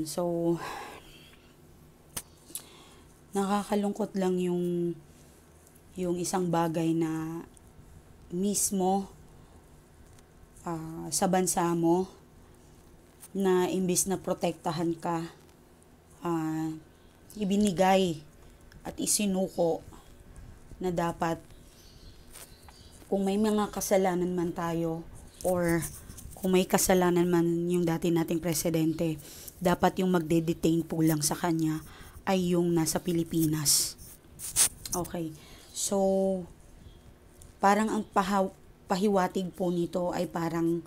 So, nakakalungkot lang yung isang bagay na mismo sa bansa mo na imbis na protektahan ka, ah, ibinigay at isinuko na dapat kung may mga kasalanan man tayo or kung may kasalanan man yung dati nating presidente, dapat yung magde-detain po lang sa kanya ay yung nasa Pilipinas. Okay. So, parang ang pahiwatig po nito ay parang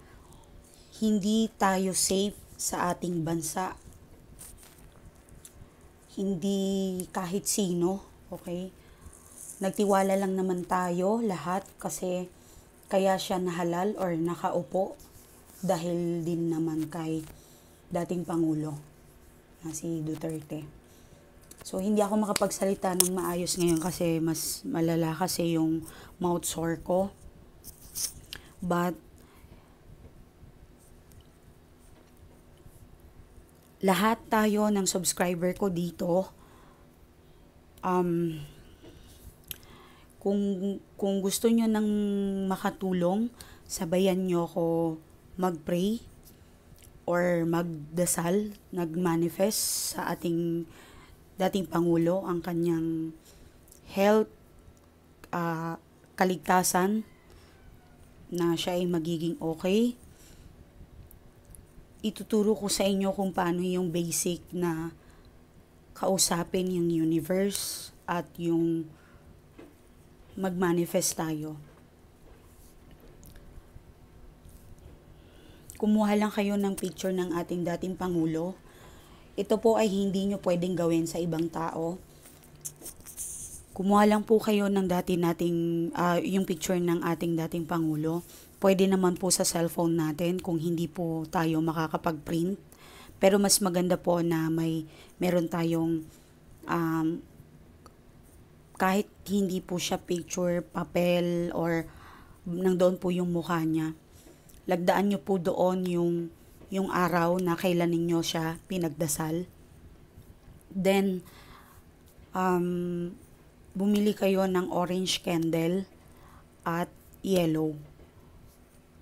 hindi tayo safe sa ating bansa. Hindi kahit sino, okay? Nagtiwala lang naman tayo lahat kasi kaya siya nahalal or nakaupo dahil din naman kay dating Pangulo na si Duterte. So, hindi ako makapagsalita ng maayos ngayon kasi mas malala kasi yung mouth sore ko. But, lahat tayo ng subscriber ko dito, kung gusto nyo nang makatulong, sabayan nyo ako mag-pray or magdasal, nag-manifest sa ating dating Pangulo, ang kanyang health, kaligtasan, na siya ay magiging okay. Ituturo ko sa inyo kung paano yung basic na kausapin yung universe at yung mag-manifest tayo. Kumuha lang kayo ng picture ng ating dating Pangulo. Ito po ay hindi nyo pwedeng gawin sa ibang tao. Kumuha lang po kayo ng yung picture ng ating dating Pangulo. Pwede naman po sa cellphone natin kung hindi po tayo makakapag-print. Pero mas maganda po na meron tayong kahit hindi po siya picture, papel, or nandoon po yung mukha niya. Lagdaan nyo po doon yung araw na kailan ninyo siya pinagdasal. Then, bumili kayo ng orange candle at yellow.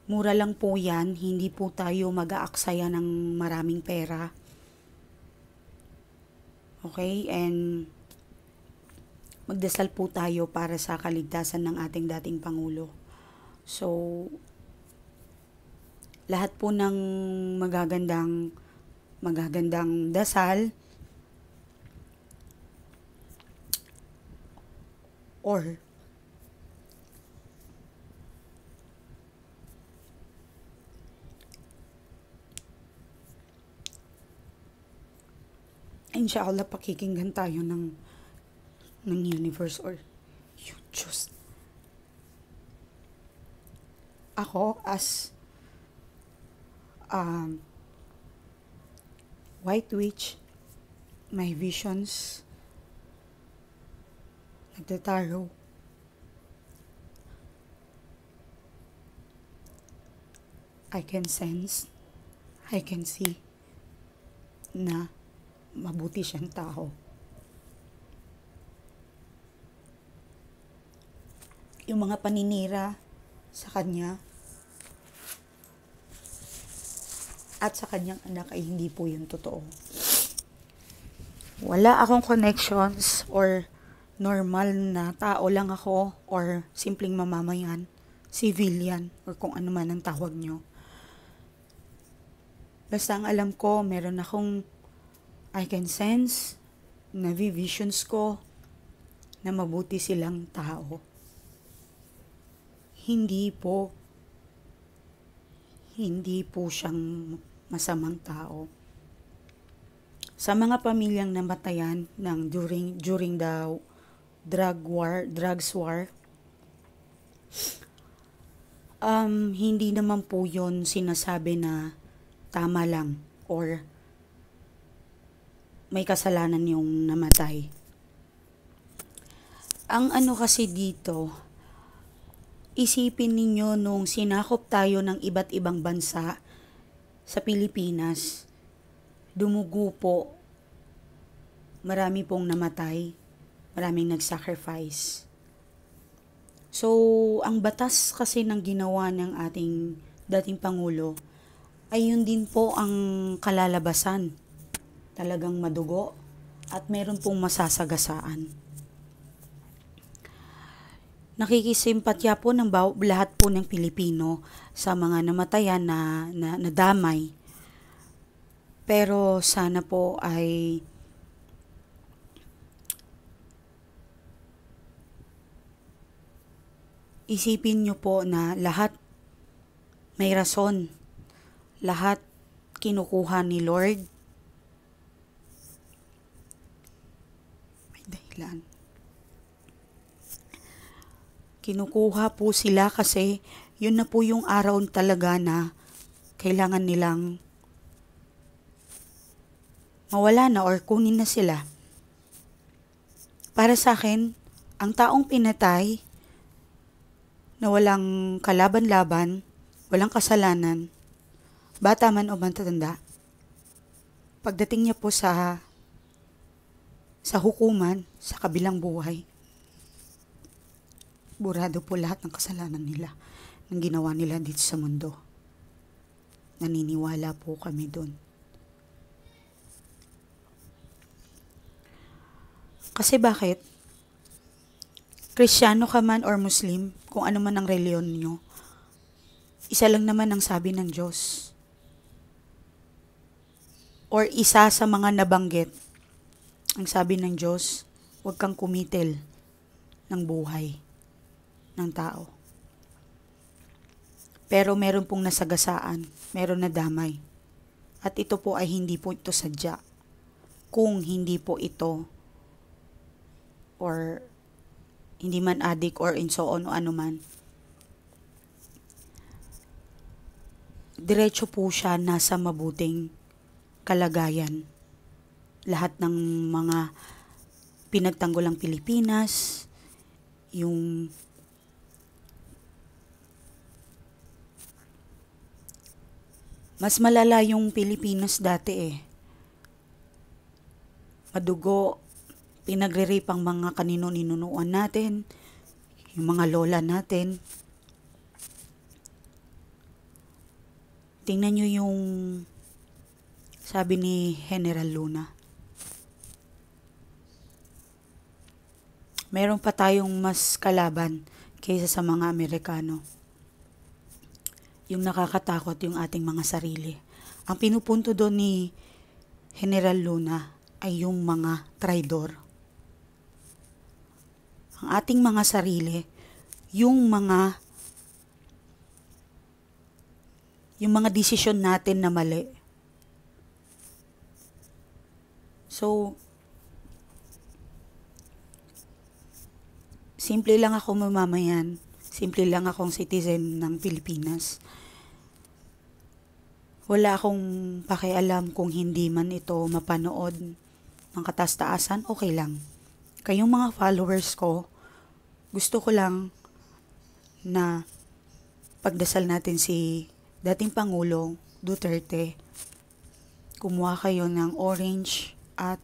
Mura lang po yan, hindi po tayo mag-aaksaya ng maraming pera. Okay, and magdasal po tayo para sa kaligtasan ng ating dating Pangulo. So, lahat po ng magagandang dasal or inshallah pakikinggan tayo ng universe or you just ako as white witch, my visions, nagtataro, I can sense, I can see na mabuti siyang tao. Yung mga paninira sa kanya at sa kanyang anak ay hindi po yun totoo. Wala akong connections or normal na tao lang ako or simpleng mamamayan, civilian, or kung ano man ang tawag nyo. Basta ang alam ko, meron akong I can sense, visions ko na mabuti silang tao. Hindi po siyang masamang tao. Sa mga pamilyang namatayan during the drugs war, hindi naman po yun sinasabi na tama lang or may kasalanan yung namatay. Ang kasi dito, isipin ninyo nung sinakop tayo ng iba't ibang bansa sa Pilipinas, dumugo po, marami pong namatay, maraming nag-sacrifice. So, ang batas kasi ng ginawa ng ating dating Pangulo ay yun din po ang kalalabasan. Talagang madugo at meron pong masasagasaan. Nakikisimpatya po ng lahat po ng Pilipino sa mga namatayan na nadamay. Pero sana po ay isipin nyo po na lahat may rason. Lahat kinukuha ni Lord. May dahilan. Kinukuha po sila kasi yun na po yung araw talaga na kailangan nilang mawala na or kunin na sila. Para sa akin, ang taong pinatay na walang kalaban-laban, walang kasalanan, bata man o matatanda, pagdating niya po sa hukuman, sa kabilang buhay, burado po lahat ng kasalanan nila, ng ginawa nila dito sa mundo. Naniniwala po kami doon. Kasi bakit? Kristiyano ka man or Muslim, kung ano man ang reliyon nyo, isa lang naman ang sabi ng Diyos. Or isa sa mga nabanggit, ang sabi ng Diyos, huwag kang kumitil ng buhay ng tao. Pero meron pong nasagasaan, meron na damay. At ito po ay hindi po ito sadya. Kung hindi po ito or hindi man addict or in so on o ano man, diretso po siya nasa mabuting kalagayan. Lahat ng mga pinagtanggulang Pilipinas, yung mas malala yung Pilipinas dati Madugo, pinagre-rape ang mga kanino-ninunuan natin, yung mga lola natin. Tingnan nyo yung sabi ni General Luna. Meron pa tayong mas kalaban kaysa sa mga Amerikano. Yung nakakatakot yung ating mga sarili. Ang pinupunto doon ni General Luna ay yung mga traidor. Ang ating mga sarili, yung mga desisyon natin na mali. So, simple lang ako mamamayan, simple lang akong citizen ng Pilipinas. Wala akong pakialam kung hindi man ito mapanood ng katas-taasan, okay lang. Kayong mga followers ko, gusto ko lang na pagdasal natin si dating Pangulo Duterte. Kumuha kayo ng orange at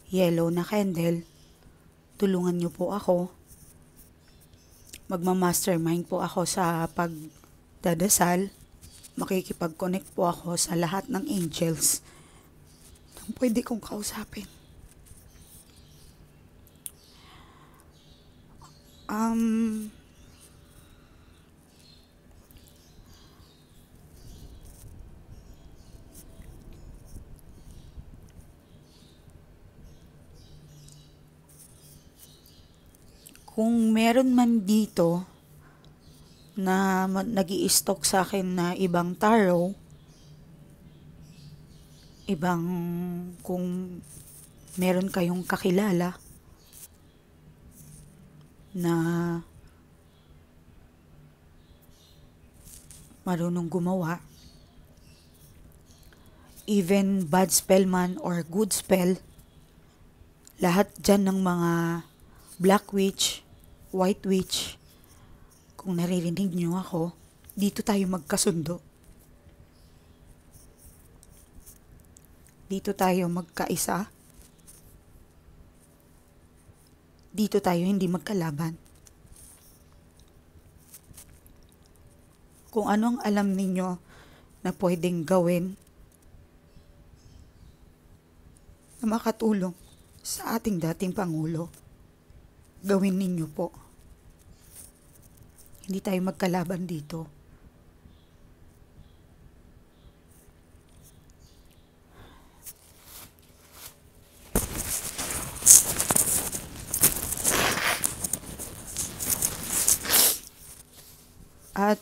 yellow na candle. Tulungan niyo po ako. Magma-mastermind po ako sa pagdadasal. Makikipag-connect po ako sa lahat ng angels na pwede kong kausapin. Kung meron man dito na nag-i-stock sa akin na ibang tarot, ibang kung meron kayong kakilala na marunong gumawa, even bad spell man or good spell, lahat dyan ng mga black witch, white witch, kung naririnig niyo ako, dito tayo magkasundo. dito tayo magkaisa. Dito tayo hindi magkalaban. Kung ano ang alam ninyo na pwedeng gawin na makatulong sa ating dating Pangulo, gawin ninyo po. Hindi tayo magkalaban dito. At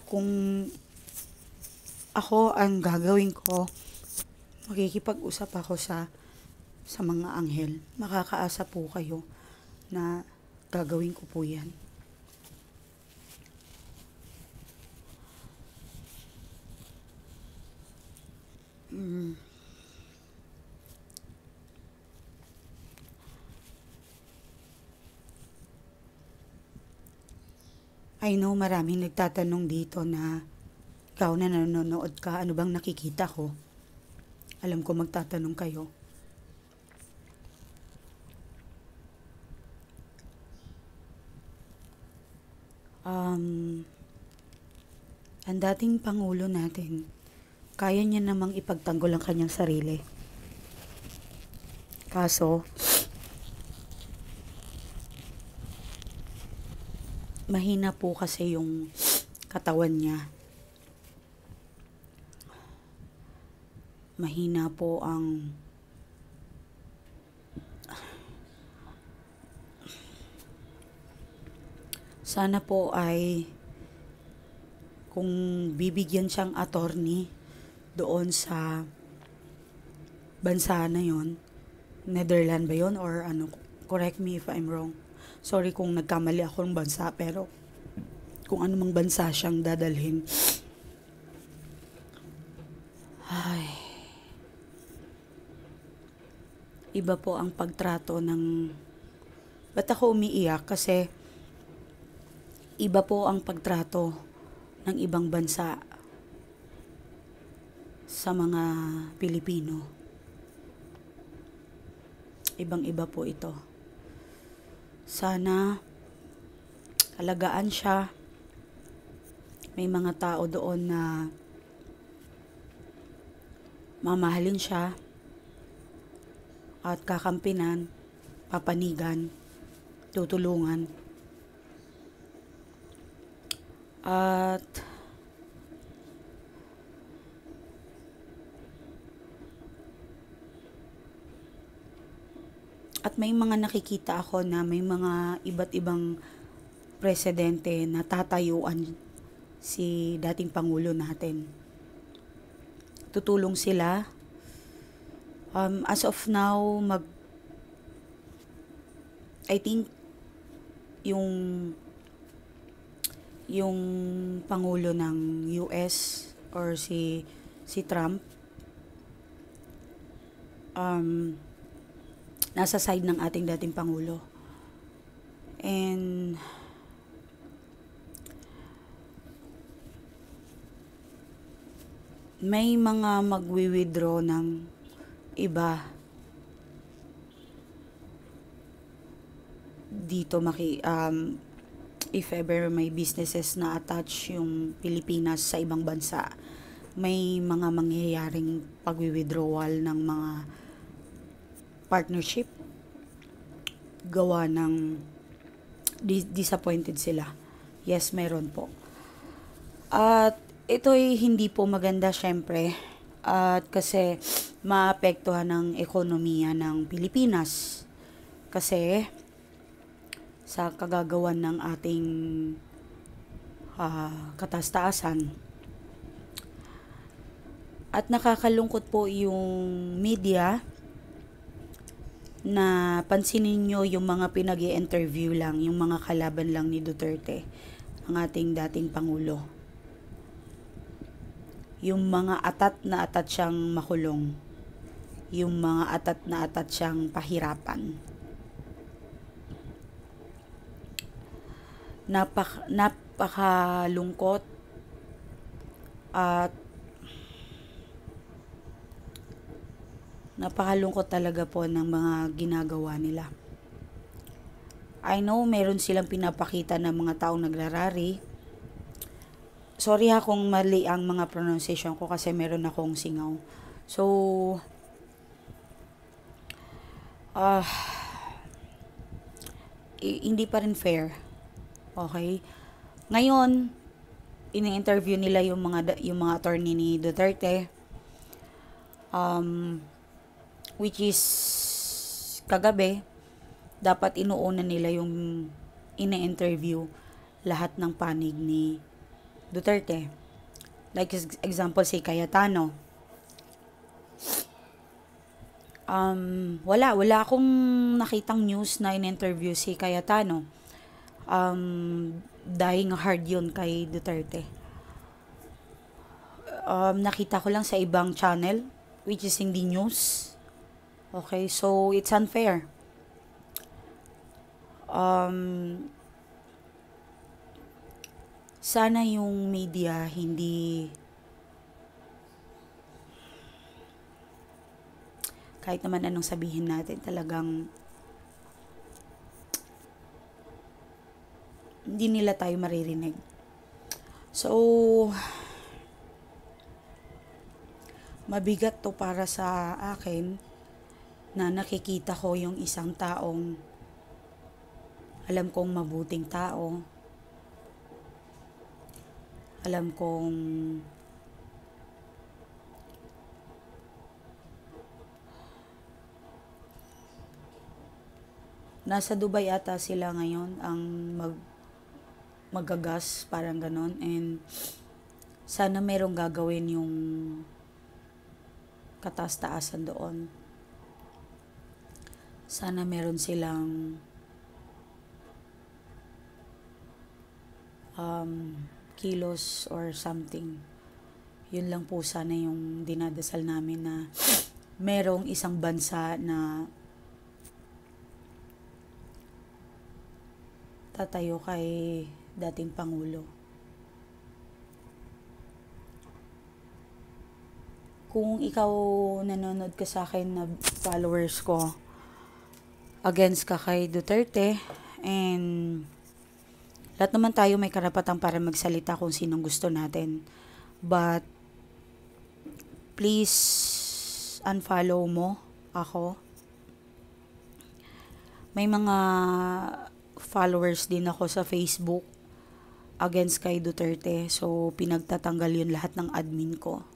kung ako ang gagawin ko, makikipag-usap ako sa mga anghel. Makakaasa po kayo na gagawin ko po yan. I know maraming nagtatanong dito na ikaw na nanonood ka, ano bang nakikita ko? Alam ko magtatanong kayo. Ang dating Pangulo natin, kaya niya namang ipagtanggol ang kanyang sarili. Kaso, mahina po kasi yung katawan niya. Mahina po ang sana po ay kung bibigyan siyang attorney doon sa bansa na yon, Netherlands ba yon or ano, correct me if I'm wrong. Sorry kung nagkamali ako ng bansa, pero kung anumang bansa siyang dadalhin. Ay. Iba po ang pagtrato ng... Ba't ako umiiyak? Kasi iba po ang pagtrato ng ibang bansa sa mga Pilipino. Ibang-iba po ito. Sana alagaan siya. May mga tao doon na mamahalin siya at kakampinan, papanigan, tutulungan. At may mga nakikita ako na may mga iba't ibang presidente na tatayuan si dating Pangulo natin. Tutulong sila. As of now, I think yung Pangulo ng US or si Trump, nasa side ng ating dating Pangulo. And may mga magwi-withdraw ng iba dito if ever may businesses na attach yung Pilipinas sa ibang bansa, may mga mangyayaring pagwi-withdrawal ng mga partnership gawa ng disappointed sila. Yes, meron po. At ito'y hindi po maganda syempre, at kasi maapektuhan ng ekonomiya ng Pilipinas. Kasi sa kagagawan ng ating katastaasan. At nakakalungkot po yung media na pansinin nyo yung mga pinag-i-interview lang, yung mga kalaban lang ni Duterte, ang ating dating Pangulo. Yung mga atat na atat siyang makulong. Yung mga atat na atat siyang pahirapan. Napakalungkot at napakalungkot talaga po ng mga ginagawa nila. I know meron silang pinapakita ng mga taong nagrarally. Sorry ha kung mali ang mga pronunciation ko kasi meron akong singaw. So, hindi pa rin fair. Okay? Ngayon, ini-interview nila yung mga attorney ni Duterte, which is kagabi dapat inuuna nila yung ine-interview lahat ng panig ni Duterte. Like example si Cayetano. Wala akong nakitang news na in-interview si Cayetano. Dying hard yun kay Duterte. Nakita ko lang sa ibang channel, which is hindi news. Okay, so it's unfair. Sana yung media hindi, kahit naman anong sabihin natin, talagang hindi nila tayo maririnig. So, mabigat to para sa akin na nakikita ko yung isang taong alam kong mabuting tao. Alam kong nasa Dubai ata sila ngayon ang magagas, parang ganon. And sana merong gagawin yung kataas-taasan doon. Sana meron silang kilos or something. Yun lang po sana yung dinadasal namin, na merong isang bansa na tatayo kay dating Pangulo. Kung ikaw nanonood ka sa akin na followers ko, against ka kay Duterte, and lahat naman tayo may karapatan para magsalita kung sinong gusto natin. But, please, unfollow mo ako. May mga followers din ako sa Facebook against kay Duterte. So, pinagtatanggal yun lahat ng admin ko.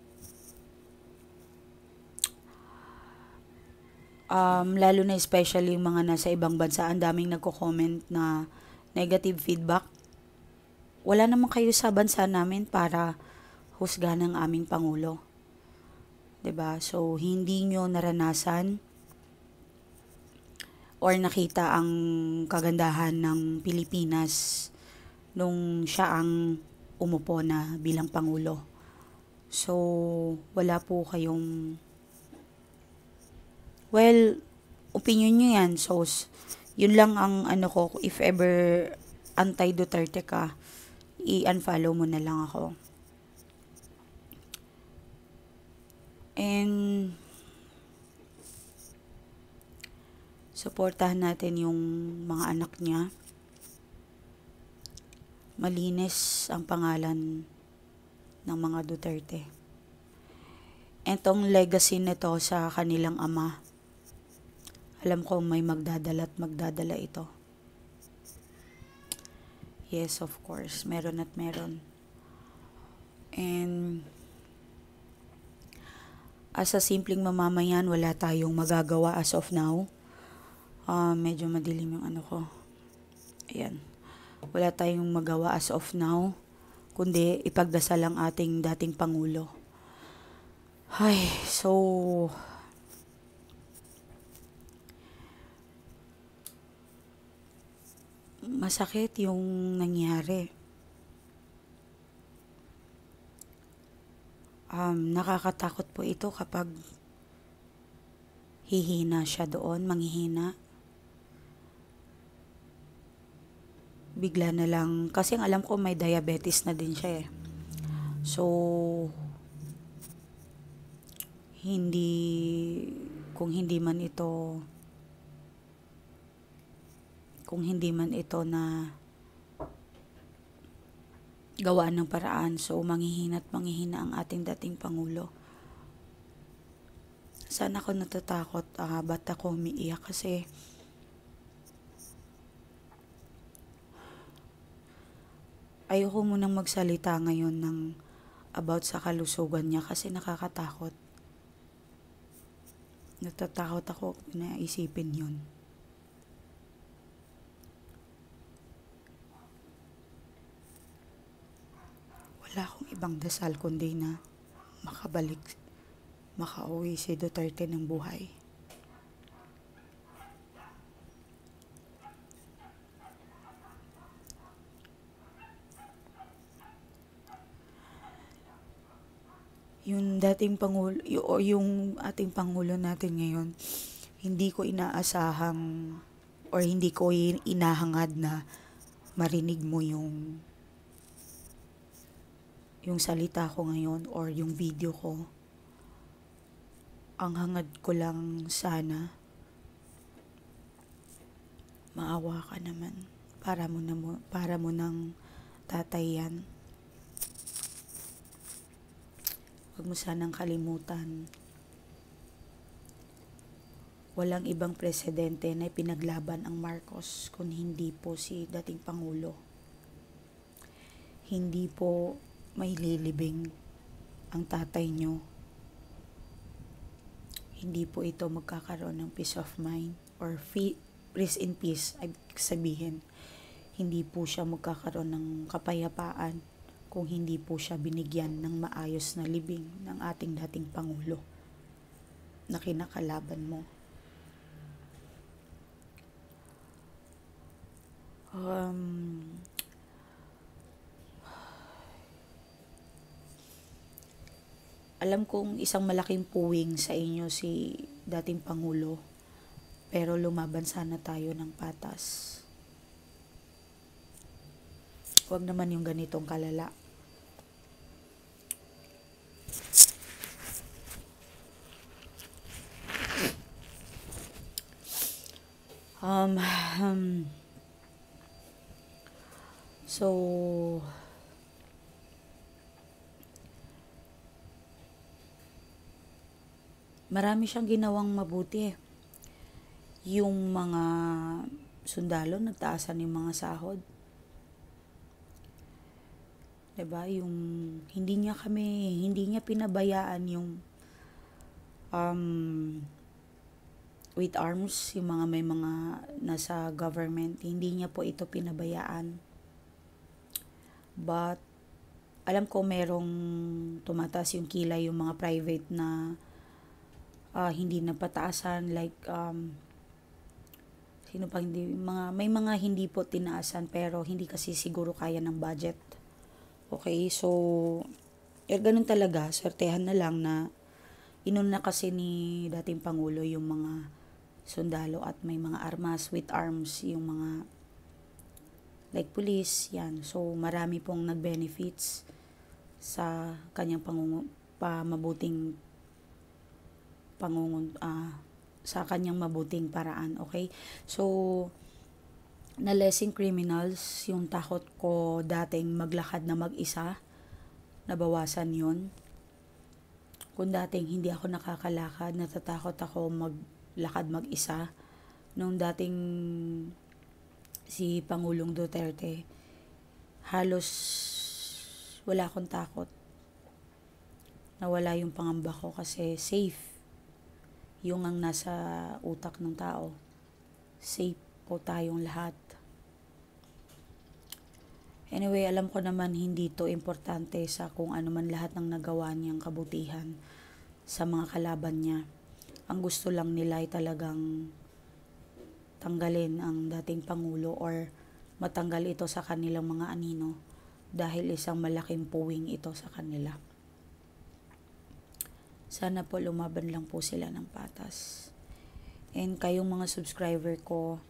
Lalo na especially yung mga nasa ibang bansa, ang daming nagko-comment na negative feedback. Wala naman kayo sa bansa namin para husgahan ng aming Pangulo. 'Di ba? So, hindi nyo naranasan or nakita ang kagandahan ng Pilipinas nung siya ang umupo na bilang Pangulo. So, wala po kayong, well, opinion nyo yan. So, yun lang ang ano ko, if ever anti-Duterte ka, i-unfollow mo na lang ako. And suportahan natin yung mga anak niya. Malinis ang pangalan ng mga Duterte. Itong legacy nito sa kanilang ama, alam ko may magdadala at magdadala ito. Yes, of course. Meron at meron. And as a simpleng mamamayan, wala tayong magagawa as of now. Medyo madilim yung ano ko. Ayan. Wala tayong magawa as of now, kundi ipagdasal ang ating dating Pangulo. Ay, so masakit yung nangyari. Nakakatakot po ito kapag hihina siya doon, manghihina. bigla na lang, kasi ang alam ko may diabetes na din siya eh. So, hindi, kung hindi man ito, na gawaan ng paraan, so manghihina at manghihina ang ating dating Pangulo. Sana ako natatakot, ba't ako umiiyak kasi ayoko munang magsalita ngayon ng about sa kalusugan niya kasi nakakatakot. Natatakot ako na isipin yun. Wala akong ibang dasal kundi na makauwi si Duterte ng buhay. Yung dating Pangulo, yung ating Pangulo natin ngayon, hindi ko inaasahang or hindi ko inahangad na marinig mo yung salita ko ngayon or yung video ko. Ang hangad ko lang sana, maawa ka naman. Para mo nang tatay yan. Huwag mo sanang kalimutan. Walang ibang presidente na pinaglaban ang Marcos kung hindi po si dating Pangulo. Hindi po may lilibing ang tatay nyo. Hindi po ito magkakaroon ng peace of mind or rest in peace, sabihin. Hindi po siya magkakaroon ng kapayapaan kung hindi po siya binigyan ng maayos na libing ng ating dating Pangulo na kinakalaban mo. Alam kong isang malaking puwing sa inyo si dating Pangulo, pero lumaban sana tayo ng patas. Huwag naman yung ganitong kalala. So, marami siyang ginawang mabuti. Yung mga sundalo, nagtaasan yung mga sahod. Diba? Yung hindi niya pinabayaan yung with arms, yung mga may mga nasa government, hindi niya po ito pinabayaan. But alam ko merong tumataas yung kilay yung mga private na hindi napataasan, like sino pang may mga hindi po tinaasan pero hindi kasi siguro kaya ng budget. Okay, so ganun talaga, swertehan na lang na inuna kasi ni dating Pangulo yung mga sundalo at may mga armas with arms, yung mga like police, yan. So marami pong nag-benefits sa kanyang sa kanyang mabuting paraan, okay? So na-lessing criminals, yung takot ko dating maglakad na mag-isa, nabawasan yun. Kung dating hindi ako nakakalakad, natatakot ako maglakad mag-isa. Nung dating si Pangulong Duterte, halos wala akong takot. Nawala yung pangamba ko kasi safe. Yung ang nasa utak ng tao. Safe po tayong lahat. Anyway, alam ko naman hindi to importante sa kung ano man lahat ng nagawa niyang kabutihan sa mga kalaban niya. Ang gusto lang nila ay talagang tanggalin ang dating Pangulo or matanggal ito sa kanilang mga anino dahil isang malaking puwing ito sa kanila. Sana po lumaban lang po sila ng patas. And kayong mga subscriber ko,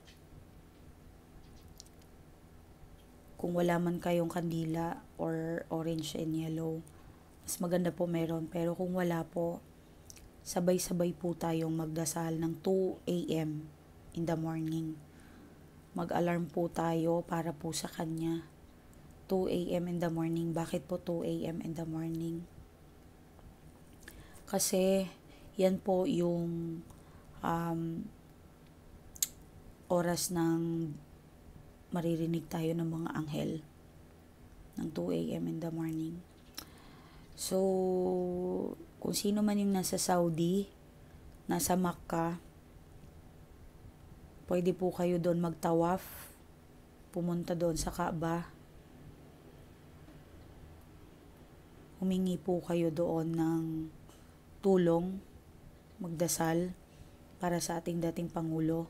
Kung wala man kayong kandila or orange and yellow, mas maganda po meron. Pero kung wala po, sabay-sabay po tayong magdasal ng 2 a.m. in the morning. Mag-alarm po tayo para po sa kanya. 2 a.m. in the morning. Bakit po 2 a.m. in the morning? Kasi yan po yung oras ng maririnig tayo ng mga anghel ng 2 a.m. in the morning. So, kung sino man yung nasa Saudi, nasa Makkah, pwede po kayo doon magtawaf, pumunta doon sa Kaaba. Humingi po kayo doon ng tulong, magdasal para sa ating dating Pangulo.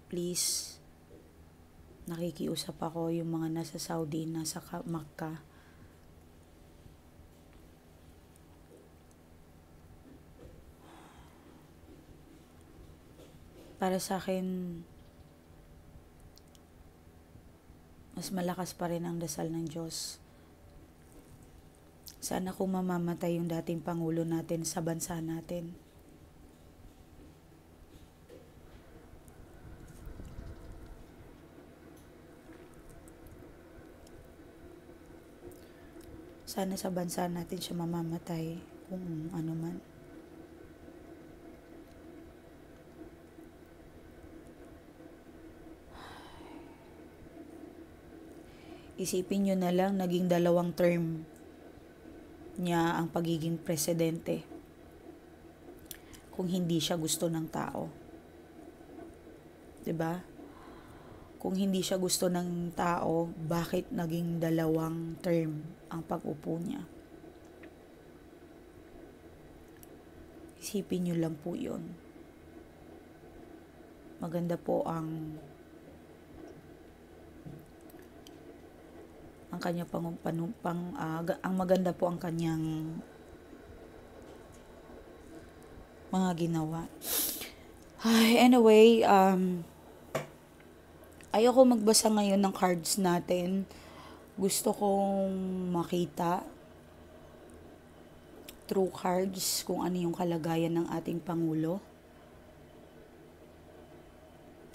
Please, nakikiusap ako yung mga nasa Saudi, nasa Makkah. Para sa akin, mas malakas pa rin ang dasal ng Diyos. Sana kung mamamatay yung dating Pangulo natin sa bansa natin. Sana sa bansa natin siya mamamatay kung ano man. Isipin nyo na lang, naging 2 term niya ang pagiging presidente. Kung hindi siya gusto ng tao. 'Di ba? Kung hindi siya gusto ng tao, bakit naging 2 term ang pag-upo niya? Isipin nyo lang po yun. Maganda po ang kanya ang maganda po ang kanyang mga ginawa. Anyway, ayoko magbasa ngayon ng cards natin. Gusto kong makita through cards kung ano yung kalagayan ng ating Pangulo.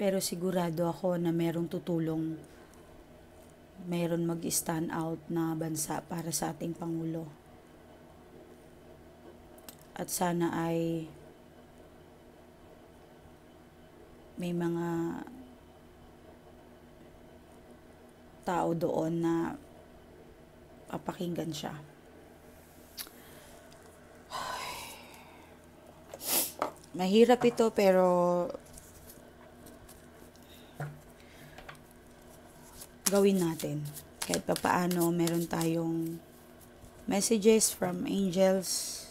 Pero sigurado ako na merong tutulong, meron mag-stand out na bansa para sa ating Pangulo. At sana ay may mga tao doon na papakinggan siya. Mahirap ito pero gawin natin. Kahit papaano meron tayong messages from angels.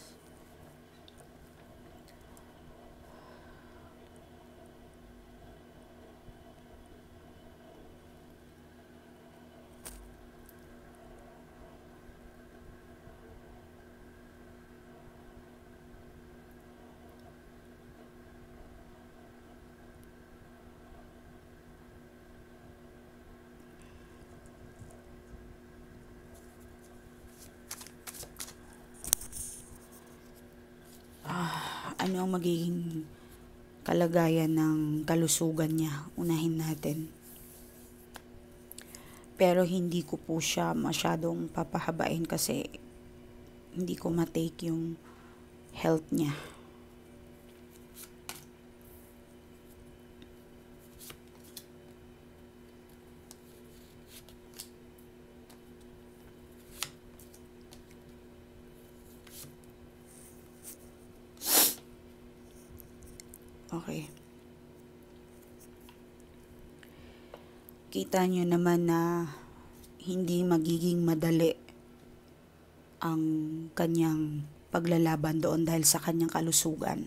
Ano ang magiging kalagayan ng kalusugan niya? Unahin natin. Pero hindi ko po siya masyadong papahabain kasi hindi ko matake yung health niya. Okay. Kita nyo naman na hindi magiging madali ang kanyang paglalaban doon dahil sa kanyang kalusugan.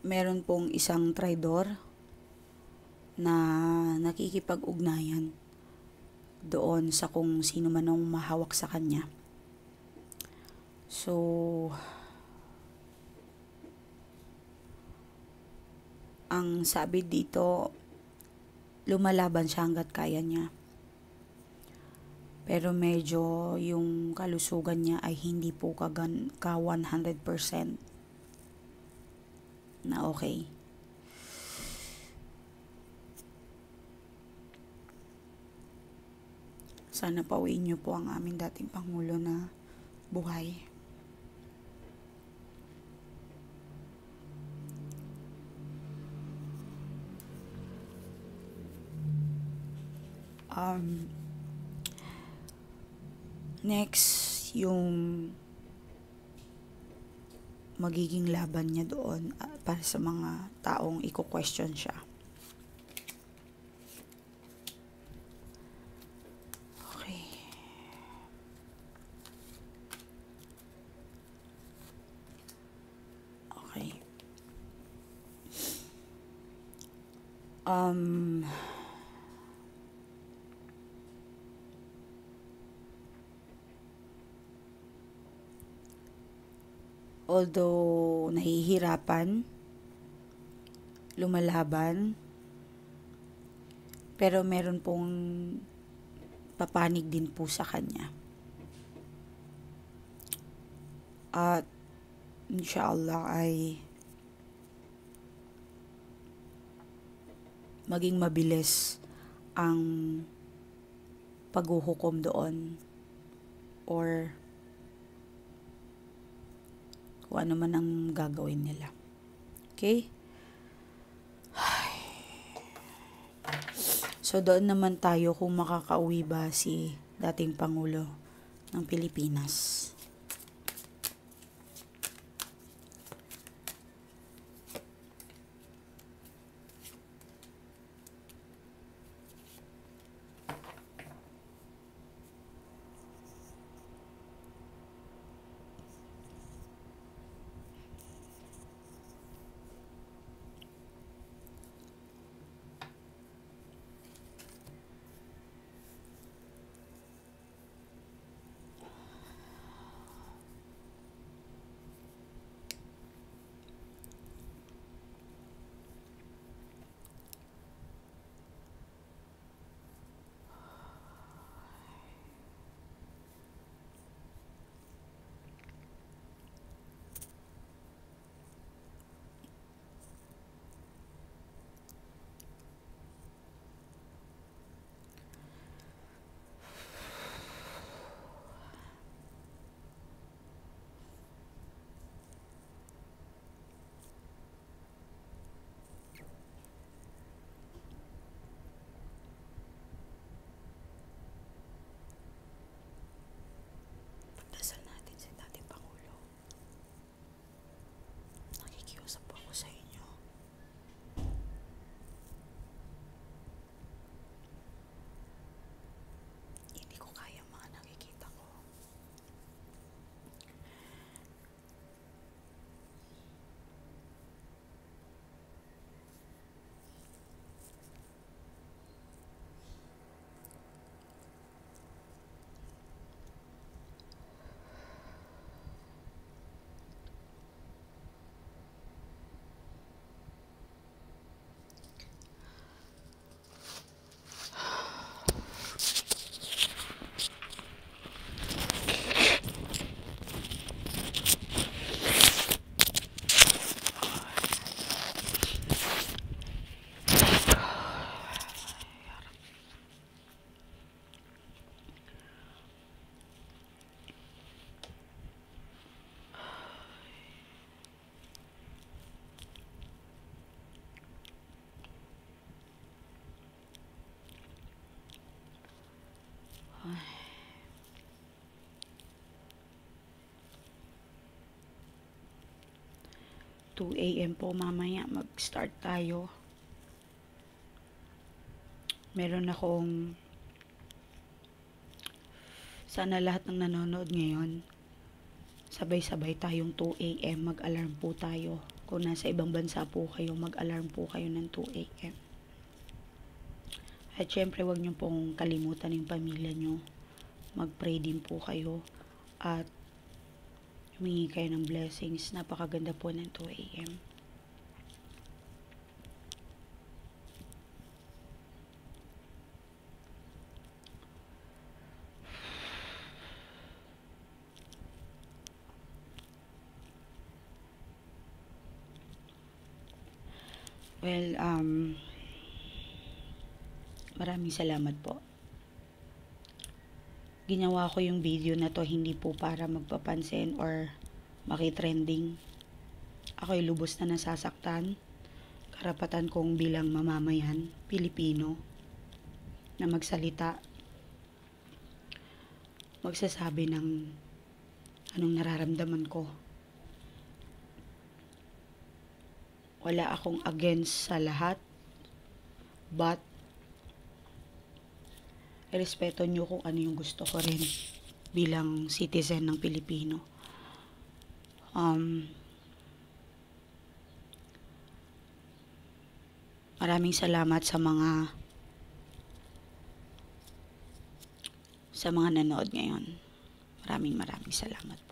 Meron pong isang traidor na nakikipag-ugnayan doon sa kung sino man ang mahawak sa kanya. So, ang sabi dito, lumalaban siya hanggat kaya niya. Pero medyo yung kalusugan niya ay hindi po ka 100% na okay. Sana pauwiin niyo po ang aming dating Pangulo na buhay. Next, yung magiging laban niya doon para sa mga taong i-question siya. Okay. Okay. Although nahihirapan, lumalaban, pero meron pong papanig din po sa kanya. At inshallah ay maging mabilis ang paghuhukom doon or kung ano man ang gagawin nila. Okay? So, doon naman tayo kung makakauwi ba si dating Pangulo ng Pilipinas. Dasal natin si dating Pangulo. Nakikiusap po ako sa inyo. Hindi ko kaya mga nakikita ko. Ay. 2 a.m. po mamaya mag-start tayo. Meron akong sana lahat ng nanonood ngayon sabay-sabay tayong 2 a.m. mag-alarm po tayo. Kung nasa ibang bansa po kayo, mag-alarm po kayo ng 2 a.m. At syempre, wag niyo pong kalimutan yung pamilya niyo. Mag-pray din po kayo. At humingi kayo ng blessings. Napakaganda po ng 2 a.m. Well, maraming salamat po. Ginawa ko yung video na to hindi po para magpapansin or makitrending. Ako'y lubos na nasasaktan. Karapatan kong bilang mamamayan, Pilipino, na magsalita, magsasabi ng anong nararamdaman ko. Wala akong against sa lahat, but respeto nyo kung ano yung gusto ko rin bilang citizen ng Pilipino. Maraming salamat sa mga nanood ngayon. Maraming salamat po.